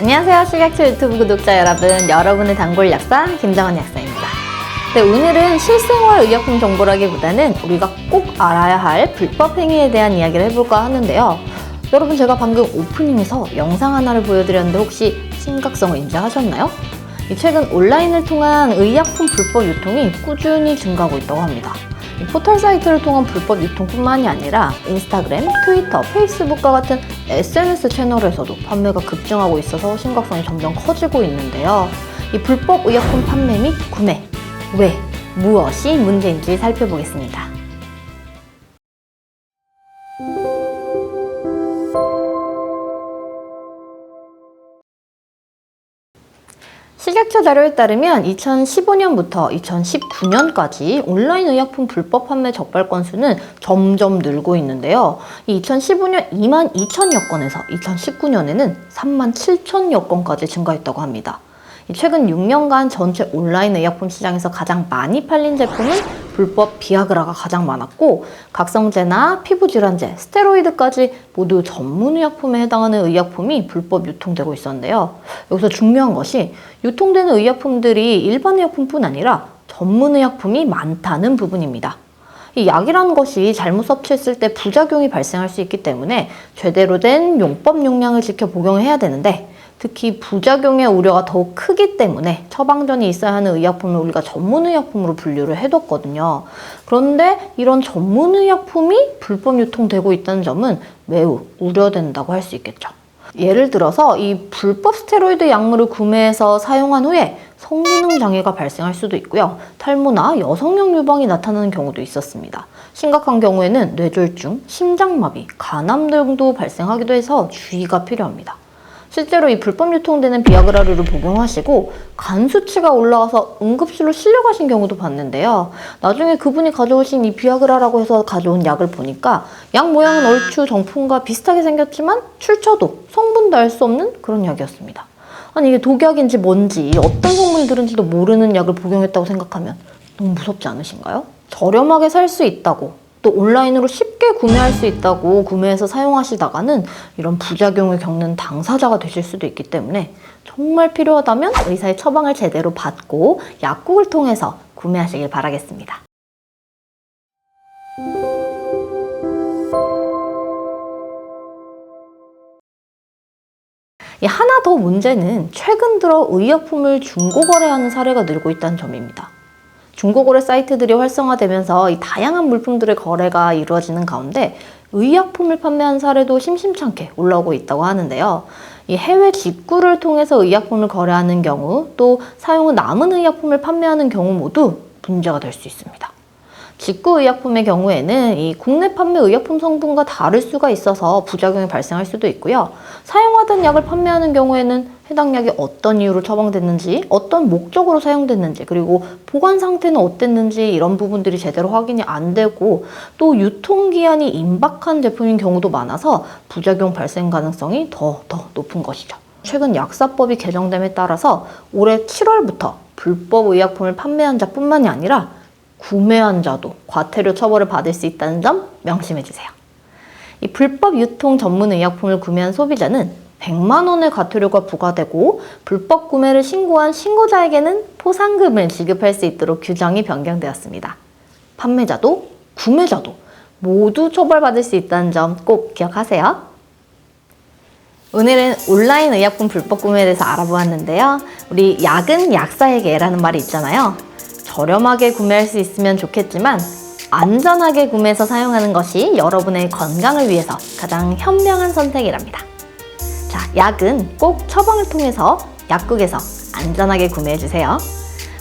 안녕하세요, 식약처 유튜브 구독자 여러분. 여러분의 단골 약사 김정은 약사입니다. 네, 오늘은 실생활 의약품 정보라기보다는 우리가 꼭 알아야 할 불법 행위에 대한 이야기를 해볼까 하는데요. 여러분, 제가 방금 오프닝에서 영상 하나를 보여드렸는데 혹시 심각성을 인지하셨나요? 최근 온라인을 통한 의약품 불법 유통이 꾸준히 증가하고 있다고 합니다. 포털 사이트를 통한 불법 유통뿐만이 아니라 인스타그램, 트위터, 페이스북과 같은 SNS 채널에서도 판매가 급증하고 있어서 심각성이 점점 커지고 있는데요. 이 불법 의약품 판매 및 구매, 왜, 무엇이 문제인지 살펴보겠습니다. 식약처 자료에 따르면 2015년부터 2019년까지 온라인 의약품 불법 판매 적발 건수는 점점 늘고 있는데요. 2015년 22,000여 건에서 2019년에는 37,000여 건까지 증가했다고 합니다. 최근 6년간 전체 온라인 의약품 시장에서 가장 많이 팔린 제품은 불법 비아그라가 가장 많았고, 각성제나 피부질환제, 스테로이드까지 모두 전문의약품에 해당하는 의약품이 불법 유통되고 있었는데요. 여기서 중요한 것이 유통되는 의약품들이 일반 의약품뿐 아니라 전문의약품이 많다는 부분입니다. 이 약이라는 것이 잘못 섭취했을 때 부작용이 발생할 수 있기 때문에 제대로 된 용법 용량을 지켜 복용해야 되는데, 특히 부작용의 우려가 더욱 크기 때문에 처방전이 있어야 하는 의약품을 우리가 전문의약품으로 분류를 해뒀거든요. 그런데 이런 전문의약품이 불법 유통되고 있다는 점은 매우 우려된다고 할 수 있겠죠. 예를 들어서 이 불법 스테로이드 약물을 구매해서 사용한 후에 성기능 장애가 발생할 수도 있고요. 탈모나 여성형 유방이 나타나는 경우도 있었습니다. 심각한 경우에는 뇌졸중, 심장마비, 간암 등도 발생하기도 해서 주의가 필요합니다. 실제로 이 불법 유통되는 비아그라류를 복용하시고 간 수치가 올라와서 응급실로 실려가신 경우도 봤는데요. 나중에 그분이 가져오신 이 비아그라라고 해서 가져온 약을 보니까 약 모양은 얼추 정품과 비슷하게 생겼지만 출처도 성분도 알 수 없는 그런 약이었습니다. 아니, 이게 독약인지 뭔지 어떤 성분이 들은지도 모르는 약을 복용했다고 생각하면 너무 무섭지 않으신가요? 저렴하게 살 수 있다고, 또 온라인으로 쉽게 구매할 수 있다고 구매해서 사용하시다가는 이런 부작용을 겪는 당사자가 되실 수도 있기 때문에 정말 필요하다면 의사의 처방을 제대로 받고 약국을 통해서 구매하시길 바라겠습니다. 하나 더 문제는 최근 들어 의약품을 중고거래하는 사례가 늘고 있다는 점입니다. 중고거래 사이트들이 활성화되면서 이 다양한 물품들의 거래가 이루어지는 가운데 의약품을 판매한 사례도 심심찮게 올라오고 있다고 하는데요. 이 해외 직구를 통해서 의약품을 거래하는 경우, 또 사용 후 남은 의약품을 판매하는 경우 모두 문제가 될 수 있습니다. 직구 의약품의 경우에는 이 국내 판매 의약품 성분과 다를 수가 있어서 부작용이 발생할 수도 있고요. 사용하던 약을 판매하는 경우에는 해당 약이 어떤 이유로 처방됐는지, 어떤 목적으로 사용됐는지, 그리고 보관 상태는 어땠는지 이런 부분들이 제대로 확인이 안 되고, 또 유통기한이 임박한 제품인 경우도 많아서 부작용 발생 가능성이 더 높은 것이죠. 최근 약사법이 개정됨에 따라서 올해 7월부터 불법 의약품을 판매한 자뿐만이 아니라 구매한 자도 과태료 처벌을 받을 수 있다는 점 명심해주세요. 이 불법 유통 전문 의약품을 구매한 소비자는 100만 원의 과태료가 부과되고, 불법 구매를 신고한 신고자에게는 포상금을 지급할 수 있도록 규정이 변경되었습니다. 판매자도 구매자도 모두 처벌받을 수 있다는 점 꼭 기억하세요. 오늘은 온라인 의약품 불법 구매에 대해서 알아보았는데요. 우리 약은 약사에게라는 말이 있잖아요. 저렴하게 구매할 수 있으면 좋겠지만 안전하게 구매해서 사용하는 것이 여러분의 건강을 위해서 가장 현명한 선택이랍니다. 자, 약은 꼭 처방을 통해서 약국에서 안전하게 구매해주세요.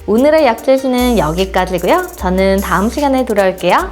오늘의 약재시는 여기까지고요. 저는 다음 시간에 돌아올게요.